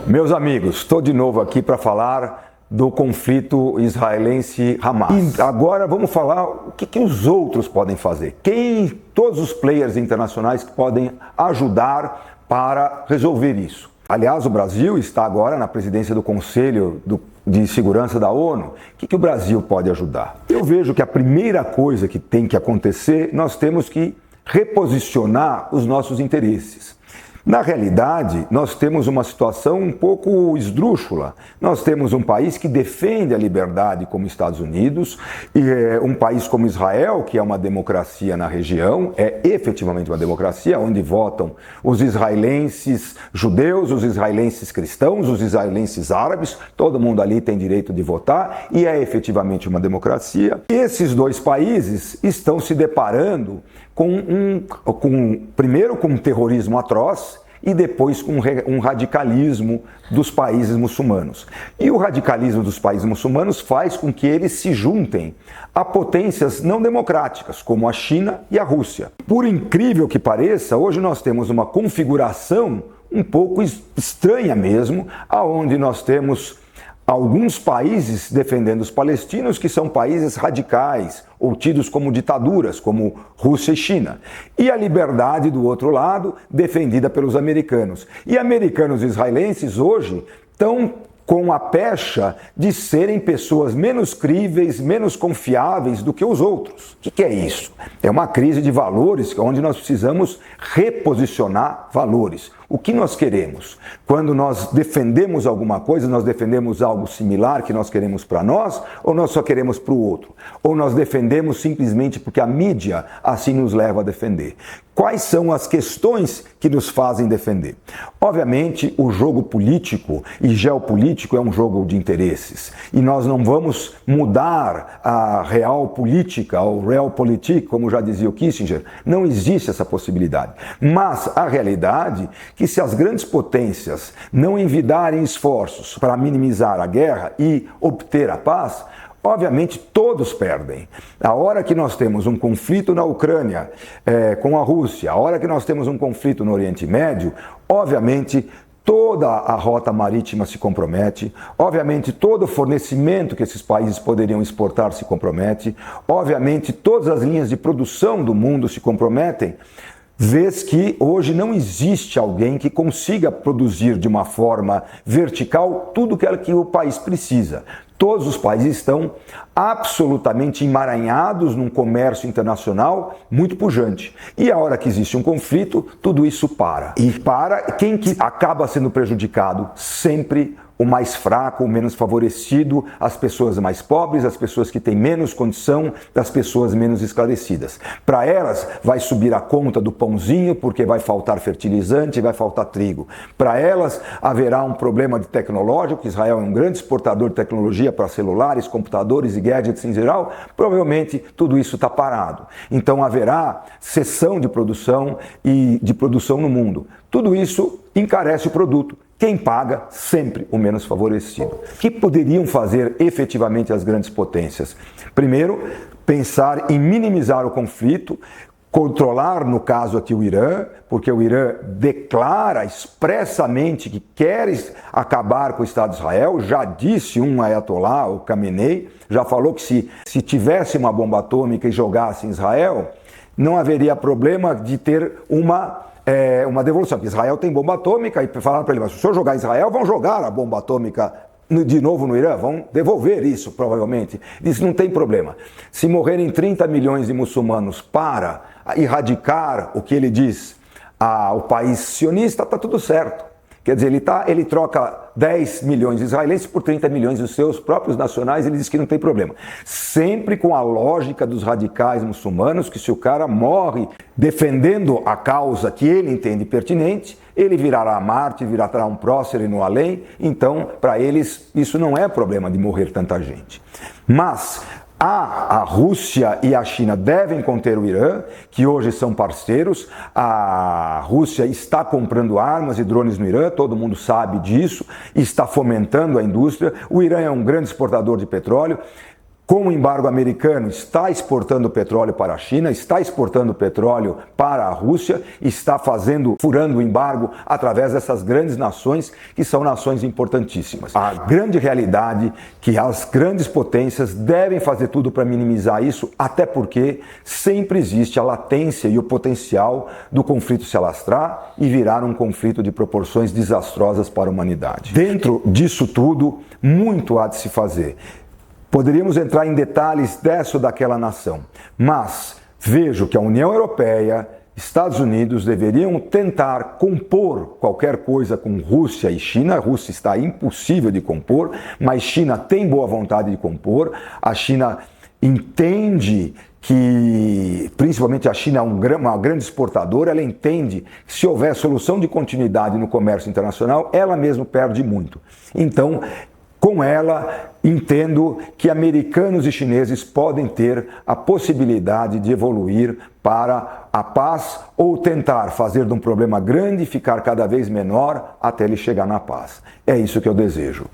Meus amigos, estou de novo aqui para falar do conflito israelense-Hamas. E agora vamos falar o que os outros podem fazer. Todos os players internacionais que podem ajudar para resolver isso. Aliás, o Brasil está agora na presidência do Conselho de Segurança da ONU. O que o Brasil pode ajudar? Eu vejo que a primeira coisa que tem que acontecer, nós temos que reposicionar os nossos interesses. Na realidade, nós temos uma situação um pouco esdrúxula. Nós temos um país que defende a liberdade como Estados Unidos e um país como Israel, que é uma democracia na região, é efetivamente uma democracia, onde votam os israelenses judeus, os israelenses cristãos, os israelenses árabes, todo mundo ali tem direito de votar e é efetivamente uma democracia. Esses dois países estão se deparando primeiro com um terrorismo atroz e depois com um radicalismo dos países muçulmanos. E o radicalismo dos países muçulmanos faz com que eles se juntem a potências não democráticas, como a China e a Rússia. Por incrível que pareça, hoje nós temos uma configuração um pouco estranha mesmo, aonde nós temos alguns países defendendo os palestinos, que são países radicais ou tidos como ditaduras, como Rússia e China. E a liberdade, do outro lado, defendida pelos americanos. E americanos e israelenses hoje estão com a pecha de serem pessoas menos críveis, menos confiáveis do que os outros. O que é isso? É uma crise de valores onde nós precisamos reposicionar valores. O que nós queremos? Quando nós defendemos alguma coisa, nós defendemos algo similar que nós queremos para nós, ou nós só queremos para o outro? Ou nós defendemos simplesmente porque a mídia assim nos leva a defender? Quais são as questões que nos fazem defender? Obviamente, o jogo político e geopolítico é um jogo de interesses. E nós não vamos mudar a real política, ou realpolitik, como já dizia o Kissinger. Não existe essa possibilidade. Mas a realidade é que se as grandes potências não envidarem esforços para minimizar a guerra e obter a paz, obviamente todos perdem. A hora que nós temos um conflito na Ucrânia com a Rússia, a hora que nós temos um conflito no Oriente Médio, obviamente toda a rota marítima se compromete, obviamente todo o fornecimento que esses países poderiam exportar se compromete, obviamente todas as linhas de produção do mundo se comprometem, vez que hoje não existe alguém que consiga produzir de uma forma vertical tudo que o país precisa. Todos os países estão absolutamente emaranhados num comércio internacional muito pujante. E a hora que existe um conflito, tudo isso para. E para quem que acaba sendo prejudicado? Sempre o mais fraco, o menos favorecido, as pessoas mais pobres, as pessoas que têm menos condição, das pessoas menos esclarecidas. Para elas vai subir a conta do pãozinho porque vai faltar fertilizante, vai faltar trigo. Para elas haverá um problema de tecnológico, que Israel é um grande exportador de tecnologia para celulares, computadores e gadgets em geral, provavelmente tudo isso está parado. Então haverá cessão de produção e de produção no mundo. Tudo isso encarece o produto. Quem paga? Sempre o menos favorecido. O que poderiam fazer efetivamente as grandes potências? Primeiro, pensar em minimizar o conflito, controlar, no caso aqui, o Irã, porque o Irã declara expressamente que quer acabar com o Estado de Israel. Já disse um ayatolá, o Khamenei, já falou que se tivesse uma bomba atômica e jogasse em Israel, não haveria problema de ter uma devolução, porque Israel tem bomba atômica e falaram para ele, mas se o senhor jogar em Israel, vão jogar a bomba atômica de novo no Irã, vão devolver isso, provavelmente. Ele disse, não tem problema. Se morrerem 30 milhões de muçulmanos para erradicar o que ele diz, o país sionista, está tudo certo. Quer dizer, ele troca 10 milhões de israelenses por 30 milhões dos seus próprios nacionais, ele diz que não tem problema. Sempre com a lógica dos radicais muçulmanos, que se o cara morre defendendo a causa que ele entende pertinente, ele virará Marte, virará um prócero no além, então para eles isso não é problema de morrer tanta gente. Mas a Rússia e a China devem conter o Irã, que hoje são parceiros. A Rússia está comprando armas e drones no Irã, todo mundo sabe disso, está fomentando a indústria. O Irã é um grande exportador de petróleo. com o embargo americano, está exportando petróleo para a China, está exportando petróleo para a Rússia, está furando o embargo através dessas grandes nações, que são nações importantíssimas. A grande realidade é que as grandes potências devem fazer tudo para minimizar isso, até porque sempre existe a latência e o potencial do conflito se alastrar e virar um conflito de proporções desastrosas para a humanidade. Dentro disso tudo, muito há de se fazer. Poderíamos entrar em detalhes dessa ou daquela nação, mas vejo que a União Europeia, Estados Unidos deveriam tentar compor qualquer coisa com Rússia e China. A Rússia está impossível de compor, mas China tem boa vontade de compor. A China entende que, principalmente a China é uma grande exportadora, ela entende que se houver solução de continuidade no comércio internacional, ela mesma perde muito. Então, com ela, entendo que americanos e chineses podem ter a possibilidade de evoluir para a paz ou tentar fazer de um problema grande ficar cada vez menor até ele chegar na paz. É isso que eu desejo.